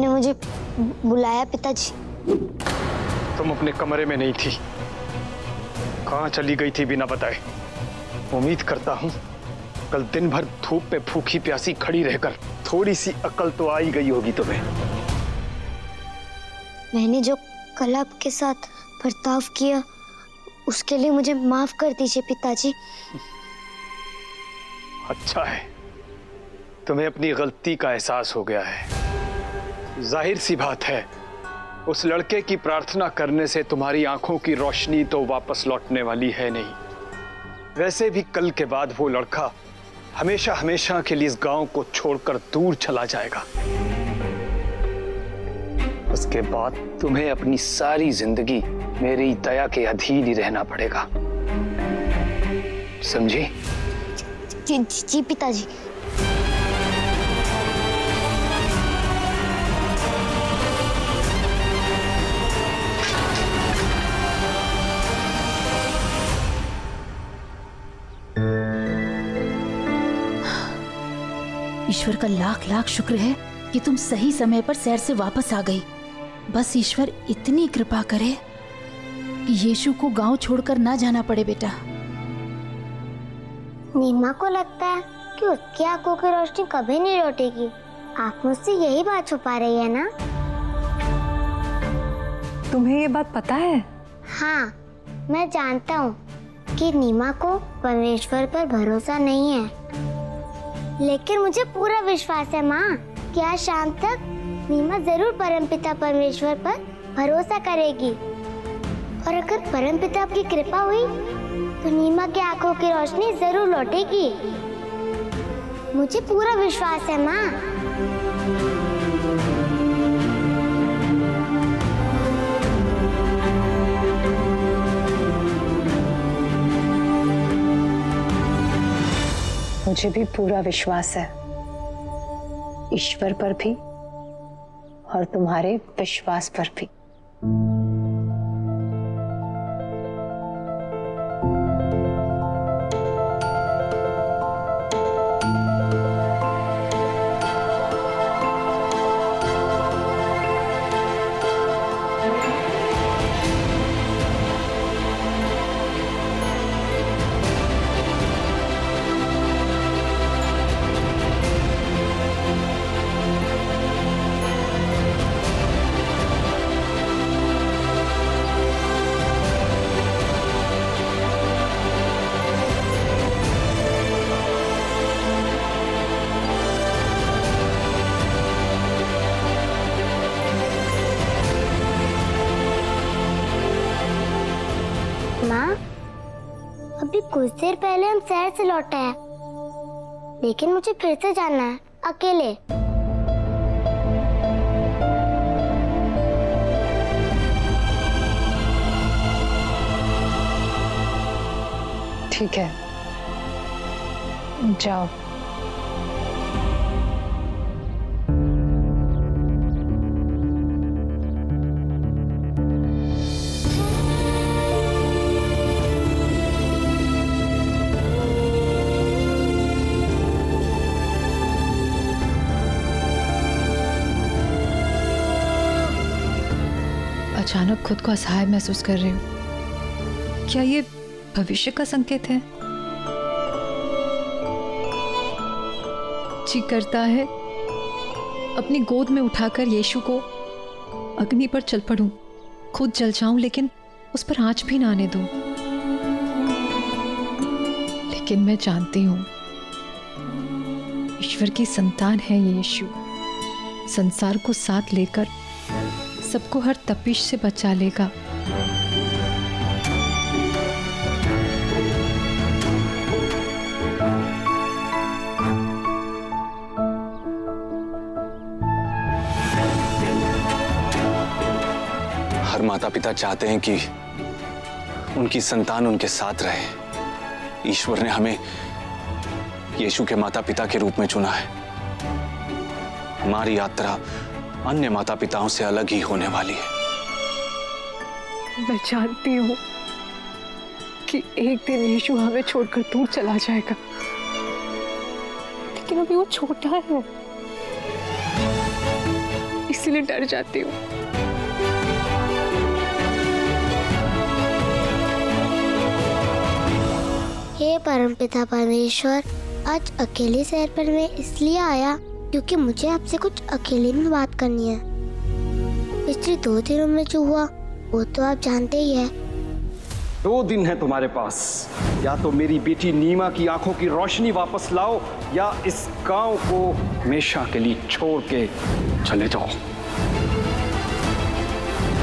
आपने मुझे बुलाया पिताजी? तुम अपने कमरे में नहीं थी, कहाँ चली गई थी बिना बताए? उम्मीद करता हूँ कल दिन भर धूप में भूखी प्यासी खड़ी रहकर थोड़ी सी अकल तो आई गई होगी तुम्हें। मैंने जो कल आपके साथ बर्ताव किया उसके लिए मुझे माफ कर दीजिए पिताजी। अच्छा है, तुम्हें अपनी गलती का एहसास हो गया है। जाहिर सी बात है, उस लड़के की प्रार्थना करने से तुम्हारी आंखों की रोशनी तो वापस लौटने वाली है नहीं। वैसे भी कल के बाद वो लड़का हमेशा हमेशा के लिए इस गांव को छोड़कर दूर चला जाएगा। उसके बाद तुम्हें अपनी सारी जिंदगी मेरी दया के अधीन ही रहना पड़ेगा, समझी? जी पिताजी। ईश्वर का लाख लाख शुक्र है कि तुम सही समय पर शहर से वापस आ गई। बस ईश्वर इतनी कृपा करे कि यीशु को गांव छोड़कर ना जाना पड़े। बेटा, नीमा को लगता है कि उसकी आंखों की रोशनी कभी नहीं लौटेगी। आप मुझसे यही बात छुपा रही है ना? तुम्हें ये बात पता है? हाँ, मैं जानता हूँ कि नीमा को परमेश्वर पर भरोसा नहीं है, लेकिन मुझे पूरा विश्वास है माँ कि आज शाम तक नीमा जरूर परमपिता परमेश्वर पर भरोसा करेगी। और अगर परमपिता की कृपा हुई तो नीमा की आंखों की रोशनी जरूर लौटेगी। मुझे पूरा विश्वास है माँ। मुझे भी पूरा विश्वास है, ईश्वर पर भी और तुम्हारे विश्वास पर भी। माँ, अभी कुछ देर पहले हम शहर से लौटे हैं, लेकिन मुझे फिर से जाना है अकेले। ठीक है, जाओ। अचानक खुद को असहाय महसूस कर रही हूँ। क्या ये भविष्य का संकेत है? जी करता है अपनी गोद में उठाकर यीशु को अग्नि पर चल पड़ूं, खुद जल जाऊं लेकिन उस पर आंच भी ना आने दूं। लेकिन मैं जानती हूं ईश्वर की संतान है ये यीशु, संसार को साथ लेकर सबको हर तपिश से बचा लेगा। हर माता पिता चाहते हैं कि उनकी संतान उनके साथ रहे। ईश्वर ने हमें यीशु के माता पिता के रूप में चुना है। हमारी यात्रा अन्य माता पिताओं से अलग ही होने वाली है। मैं जानती हूँ कि एक दिन यीशु हमें छोड़कर दूर चला जाएगा, लेकिन अभी वो छोटा है। इसलिए डर जाती हूँ। हे परमपिता परमेश्वर, आज अकेले शहर पर मैं इसलिए आया क्योंकि मुझे आपसे कुछ अकेले में बात करनी है। पिछले 2 दिनों में जो हुआ वो तो आप जानते ही है। 2 दिन है तुम्हारे पास, या तो मेरी बेटी नीमा की आंखों की रोशनी वापस लाओ या इस गांव को हमेशा के लिए छोड़ के चले जाओ।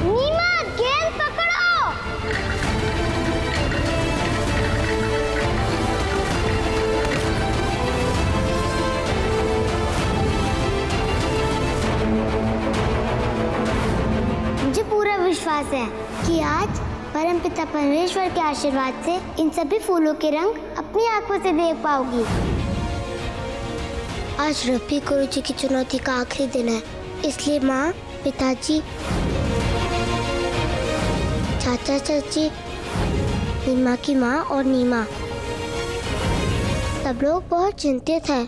नीमा, गेंद पकड़ो। मुझे पूरा विश्वास है कि आज परमपिता परमेश्वर के आशीर्वाद से इन सभी फूलों के रंग अपनी आंखों से देख पाओगी। आज रब्बी गुरुजी की चुनौती का आखिरी दिन है, इसलिए माँ, पिताजी, चाचा चाची, नीमा की माँ और नीमा सब लोग बहुत चिंतित हैं।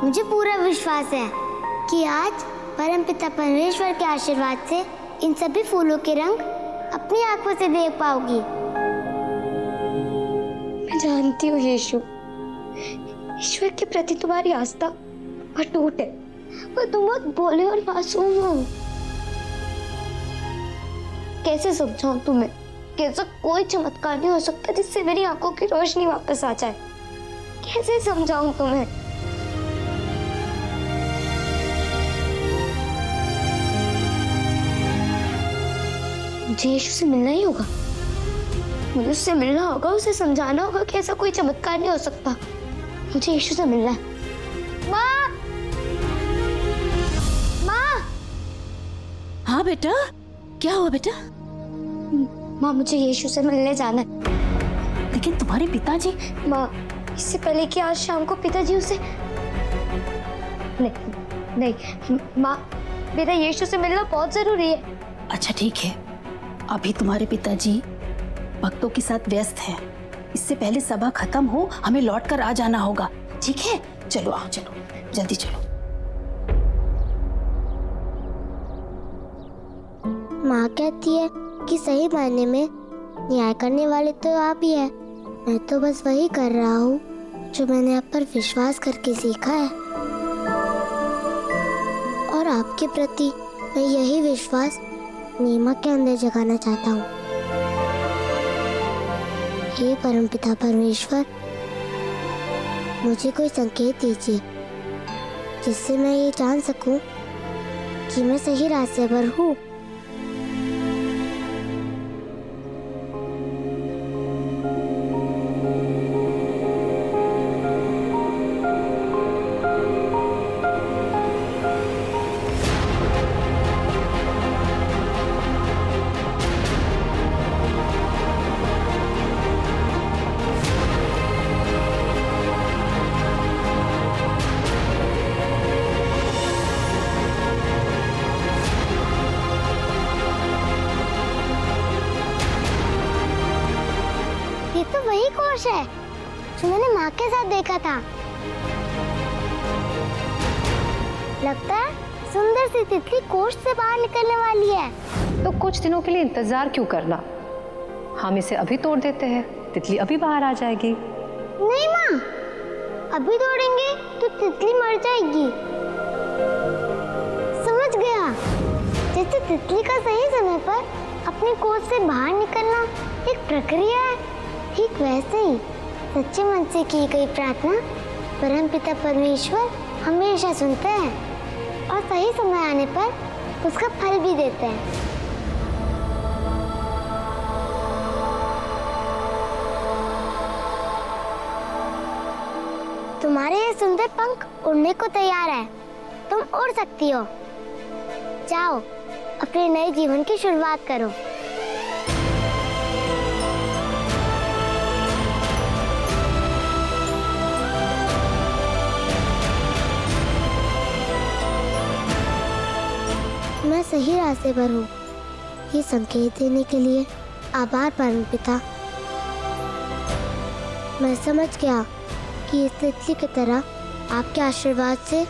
मुझे पूरा विश्वास है कि आज परमपिता परमेश्वर के आशीर्वाद से इन सभी फूलों के रंग अपनी आंखों से देख पाओगी। मैं जानती हूँ यीशु, ईश्वर के प्रति तुम्हारी आस्था अटूट है, पर तुम बहुत भोले और मासूम हो। कैसे समझाऊं तुम्हें कि ऐसा कोई चमत्कार नहीं हो सकता जिससे मेरी आंखों की रोशनी वापस आ जाए। कैसे समझाऊं तुम्हें? मुझे यीशु से मिलना ही होगा, मुझे उससे मिलना होगा, उसे समझाना होगा कि ऐसा कोई चमत्कार नहीं हो सकता। मुझे यीशु से मिलना है। माँ, माँ। हाँ बेटा, क्या हुआ बेटा? माँ, मुझे यीशु से मिलने जाना है। लेकिन तुम्हारे पिताजी? माँ, इससे पहले कि आज शाम को पिताजी उसे नहीं, नहीं माँ, मेरा यीशु से मिलना बहुत जरूरी है। अच्छा ठीक है, अभी तुम्हारे पिताजी भक्तों के साथ व्यस्त हैं। इससे पहले सभा खत्म हो हमें लौटकर आ जाना होगा, ठीक है? चलो आओ, चलो जल्दी चलो। माँ कहती है कि सही मायने में न्याय करने वाले तो आप ही है। मैं तो बस वही कर रहा हूँ जो मैंने आप पर विश्वास करके सीखा है, और आपके प्रति मैं यही विश्वास नीमा के अंदर जगाना चाहता हूँ। हे परमपिता परमेश्वर, मुझे कोई संकेत दीजिए जिससे मैं ये जान सकूं कि मैं सही रास्ते पर हूँ। ये तो वही कोश है जो मैंने माँ के साथ देखा था। लगता है सुंदर सी तितली कोश से बाहर निकलने वाली है। तो कुछ दिनों के लिए इंतजार क्यों करना? हम इसे अभी तोड़ देते हैं, तितली अभी बाहर आ जाएगी। नहीं माँ, अभी तोड़ेंगे तो तितली मर जाएगी। समझ गया, जैसे तितली का सही समय पर अपने कोश से बाहर निकलना एक प्रक्रिया है, ठीक वैसे ही सच्चे मन से की गई प्रार्थना परमपिता परमेश्वर हमेशा सुनते हैं और सही समय आने पर उसका फल भी देते हैं। तुम्हारे ये सुंदर पंख उड़ने को तैयार है, तुम उड़ सकती हो। जाओ, अपने नए जीवन की शुरुआत करो। मैं सही रास्ते पर हूँ, ये संकेत देने के लिए आभार परमपिता। मैं समझ गया कि इस तितली की तरह आपके आशीर्वाद से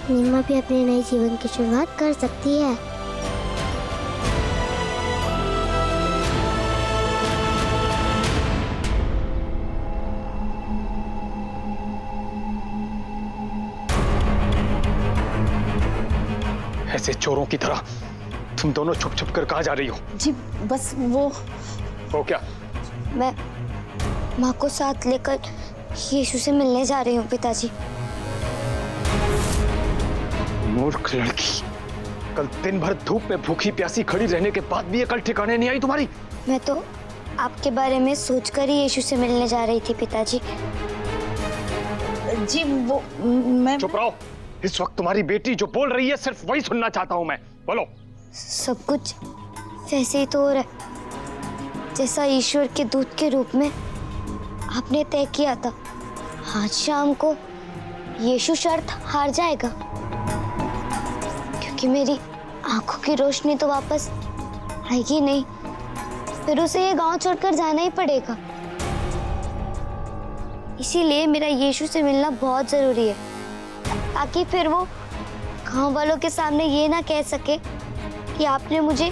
नीमा भी अपने नए जीवन की शुरुआत कर सकती है। ऐसे चोरों की तरह तुम दोनों छुप छुप कर कहाँ जा रही हो? जी बस वो क्या? मैं माँ को साथ लेकर यीशु से मिलने जा रही हूँ पिताजी। मूर्ख लड़की, कल दिन भर धूप में भूखी प्यासी खड़ी रहने के बाद भी ये कल ठिकाने नहीं आई तुम्हारी? मैं तो आपके बारे में सोचकर ही यीशु से मिलने जा रही थी पिताजी। जी वो मैं चुप रहो। इस वक्त तुम्हारी बेटी जो बोल रही है सिर्फ वही सुनना चाहता हूँ मैं। बोलो। सब कुछ वैसे ही तो हो रहा है जैसा ईश्वर के दूत के रूप में आपने तय किया था। आज शाम को यीशु शर्त हार जाएगा क्योंकि मेरी आंखों की रोशनी तो वापस आएगी नहीं, फिर उसे ये गांव छोड़कर जाना ही पड़ेगा। इसीलिए मेरा यीशु से मिलना बहुत जरूरी है ताकि फिर वो गांव वालों के सामने ये ना कह सके कि आपने मुझे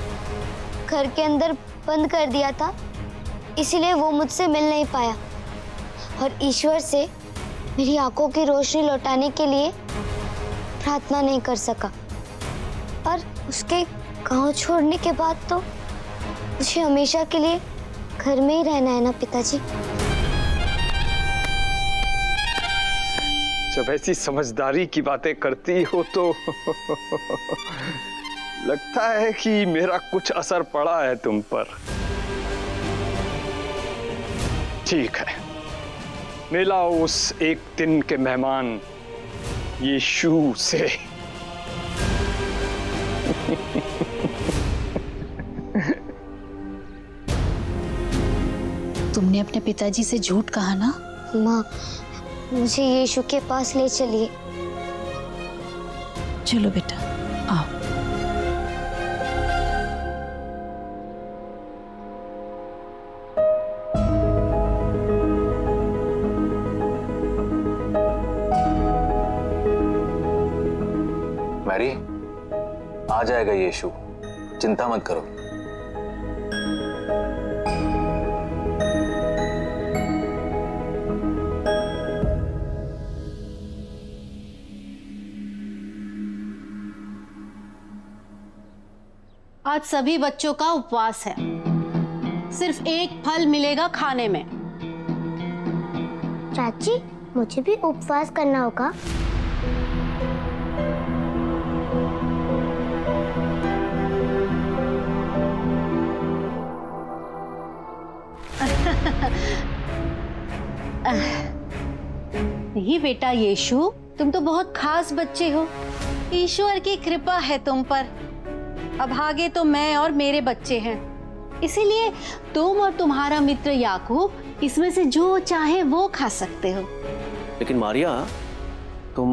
घर के अंदर बंद कर दिया था, इसीलिए वो मुझसे मिल नहीं पाया और ईश्वर से मेरी आंखों की रोशनी लौटाने के लिए प्रार्थना नहीं कर सका। और उसके गांव छोड़ने के बाद तो मुझे हमेशा के लिए घर में ही रहना है ना पिताजी। जब ऐसी समझदारी की बातें करती हो तो लगता है कि मेरा कुछ असर पड़ा है तुम पर। ठीक है, मिला उस एक दिन के मेहमान यीशु से। तुमने अपने पिताजी से झूठ कहा ना? माँ, मुझे यीशु के पास ले चलिए। चलो बेटा, आओ। मैरी, आ जाएगा यीशु, चिंता मत करो। आज सभी बच्चों का उपवास है, सिर्फ एक फल मिलेगा खाने में। चाची, मुझे भी उपवास करना होगा? नहीं बेटा यीशु, तुम तो बहुत खास बच्चे हो। ईश्वर की कृपा है तुम पर। अब आगे तो मैं और मेरे बच्चे हैं, इसीलिए तुम और तुम्हारा मित्र याकूब इसमें से जो चाहे वो खा सकते हो। लेकिन मारिया, तुम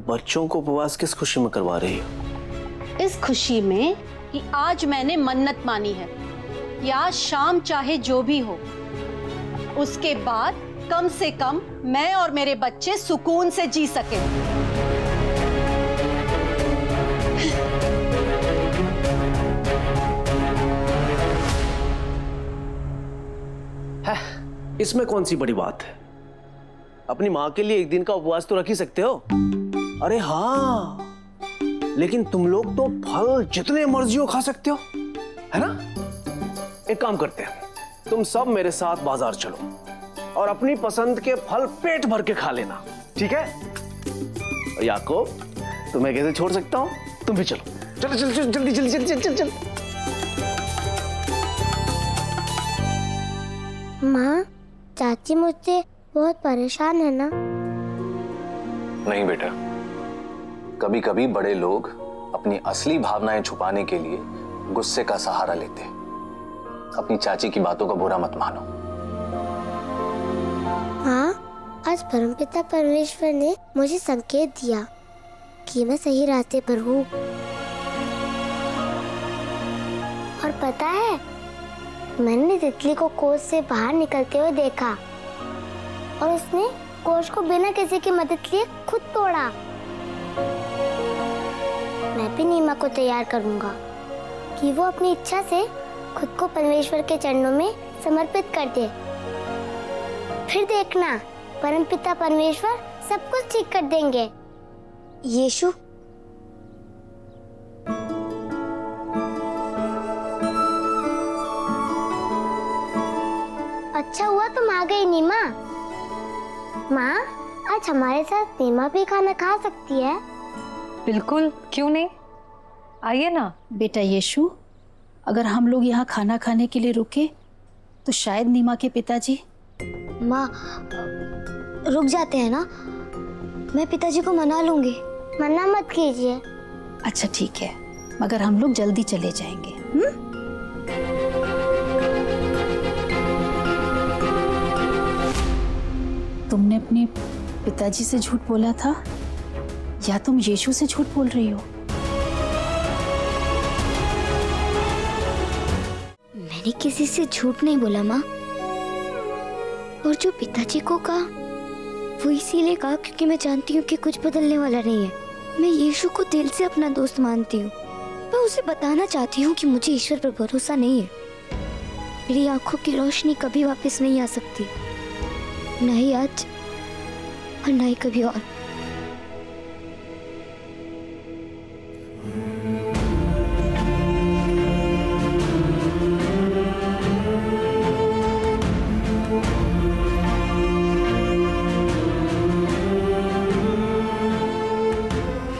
बच्चों को उपवास किस खुशी में करवा रही हो? इस खुशी में कि आज मैंने मन्नत मानी है कि आज शाम चाहे जो भी हो, उसके बाद कम से कम मैं और मेरे बच्चे सुकून से जी सके। इसमें कौन सी बड़ी बात है? अपनी माँ के लिए एक दिन का उपवास तो रख ही सकते हो। अरे हाँ, लेकिन तुम लोग तो फल जितने मर्जी हो खा सकते हो, है ना? एक काम करते हैं, तुम सब मेरे साथ बाजार चलो और अपनी पसंद के फल पेट भर के खा लेना, ठीक है? और याकूब, तुम्हें कैसे छोड़ सकता हूं? तुम भी चलो, चलो चलो चलो, जल्दी जल्दी जल्दी चल चल। माँ, चाची मुझसे बहुत परेशान है ना? नहीं बेटा, कभी कभी बड़े लोग अपनी असली भावनाएं छुपाने के लिए गुस्से का सहारा लेते हैं। अपनी चाची की बातों का बुरा मत मानो। हाँ, आज परमपिता परमेश्वर ने मुझे संकेत दिया कि मैं सही रास्ते पर हूँ। और पता है, मैंने तितली को कोस से बाहर निकलते हुए देखा और उसने कोष को बिना किसी की मदद लिए खुद तोड़ा। मैं भी नीमा को तैयार करूंगा कि वो अपनी इच्छा से खुद को परमेश्वर के चरणों में समर्पित कर दे। फिर देखना, परमपिता परमेश्वर सब कुछ ठीक कर देंगे। यीशु, अच्छा हुआ तुम आ गई नीमा। माँ, आज हमारे साथ नीमा भी खाना खा सकती है। बिल्कुल, क्यों नहीं, आइए ना। बेटा यीशु, अगर हम लोग यहाँ खाना खाने के लिए रुके तो शायद नीमा के पिताजी। माँ, रुक जाते हैं ना, मैं पिताजी को मना लूंगी। मना मत कीजिए। अच्छा ठीक है, मगर हम लोग जल्दी चले जाएंगे। तुमने अपने पिताजी से झूठ बोला था या तुम यीशु से झूठ बोल रही हो? मैंने किसी से झूठ नहीं बोला माँ, और जो पिताजी को कहा वो इसीलिए कहा क्योंकि मैं जानती हूँ कि कुछ बदलने वाला नहीं है। मैं यीशु को दिल से अपना दोस्त मानती हूँ। मैं उसे बताना चाहती हूँ कि मुझे ईश्वर पर भरोसा नहीं है। मेरी आंखों की रोशनी कभी वापस नहीं आ सकती, न ही आज और न ही कभी और।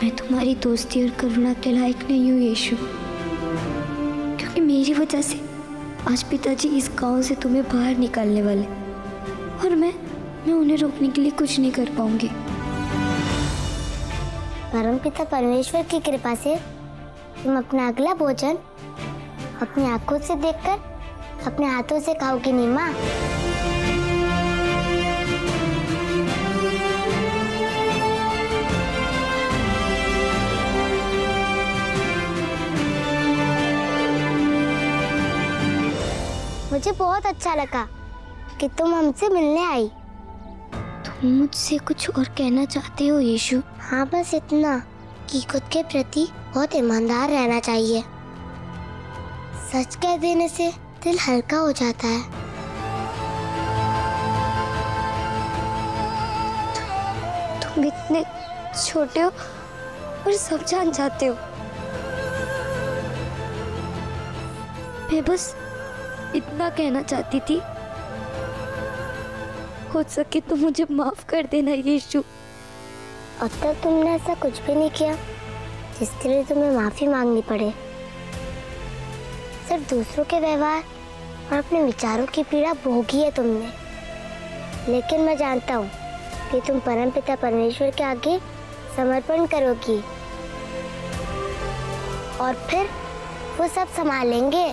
मैं तुम्हारी दोस्ती और करुणा के लायक नहीं हूँ यीशु, क्योंकि मेरी वजह से आज पिताजी इस गांव से तुम्हें बाहर निकालने वाले, और मैं उन्हें रोकने के लिए कुछ नहीं कर पाऊंगी। परमपिता परमेश्वर की कृपा से तुम अपना अगला भोजन अपनी आंखों से देखकर अपने हाथों से खाओगी नीमा। मुझे बहुत अच्छा लगा कि तुम हमसे मिलने आई। तुम मुझसे कुछ और कहना चाहते हो यीशु? हाँ, बस इतना कि खुद के प्रति बहुत ईमानदार रहना चाहिए। सच कह देने से दिल हल्का हो जाता है। तुम इतने छोटे हो और सब जान जाते हो। मैं बस इतना कहना चाहती थी, हो सके तो मुझे माफ कर देना यीशु। अब तक तुमने ऐसा कुछ भी नहीं किया जिसके लिए तुम्हें माफी मांगनी पड़े। सिर्फ दूसरों के व्यवहार और अपने विचारों की पीड़ा भोगी है तुमने। लेकिन मैं जानता हूँ कि तुम परमपिता परमेश्वर के आगे समर्पण करोगी और फिर वो सब संभालेंगे।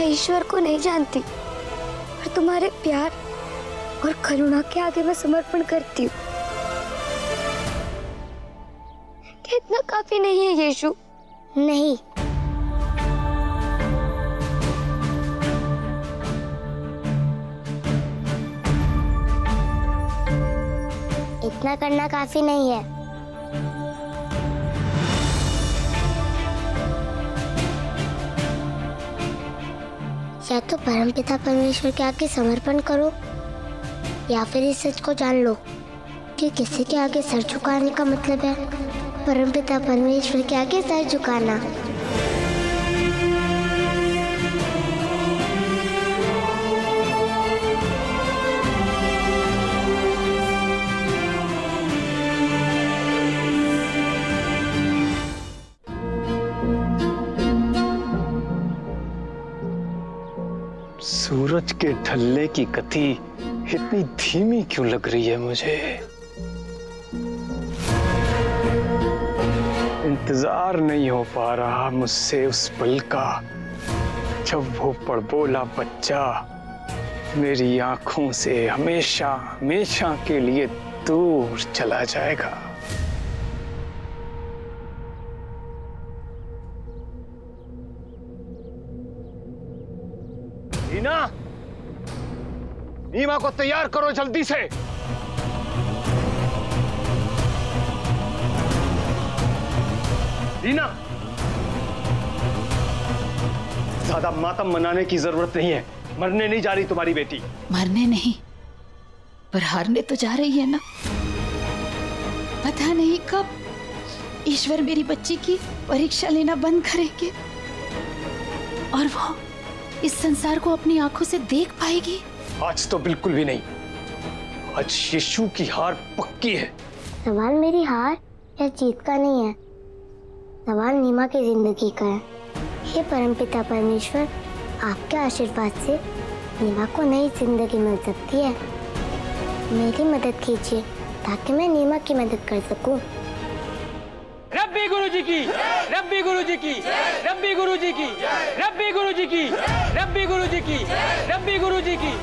ईश्वर को नहीं जानती, पर तुम्हारे प्यार और करुणा के आगे मैं समर्पण करती हूँ। क्या इतना काफी नहीं है यीशु? नहीं, इतना करना काफी नहीं है। या तो परमपिता परमेश्वर के आगे समर्पण करो या फिर इस सच को जान लो कि किसी के आगे सर झुकाने का मतलब है परमपिता परमेश्वर के आगे सर झुकाना। सूरज के ढलने की गति इतनी धीमी क्यों लग रही है मुझे? इंतजार नहीं हो पा रहा मुझसे उस पल का जब वो बड़बोला बच्चा मेरी आंखों से हमेशा हमेशा के लिए दूर चला जाएगा। रीना, नीमा को तैयार करो जल्दी से। रीना, ज्यादा मातम मनाने की जरूरत नहीं है। मरने नहीं जा रही तुम्हारी बेटी। मरने नहीं, पर हारने तो जा रही है ना। पता नहीं कब ईश्वर मेरी बच्ची की परीक्षा लेना बंद करेंगे और वो इस संसार को अपनी आंखों से देख पाएगी। आज तो बिल्कुल भी नहीं। आज यीशु की हार पक्की है। सवाल मेरी हार या जीत का नहीं है, सवाल नीमा की जिंदगी का है। हे परमपिता परमेश्वर, आपके आशीर्वाद से नीमा को नई जिंदगी मिल सकती है। मेरी मदद कीजिए ताकि मैं नीमा की मदद कर सकूं। रब्बी गुरुजी की, रब्बी गुरुजी की, रब्बी गुरुजी की, रब्बी गुरुजी की, रब्बी गुरुजी की, रब्बी गुरुजी की।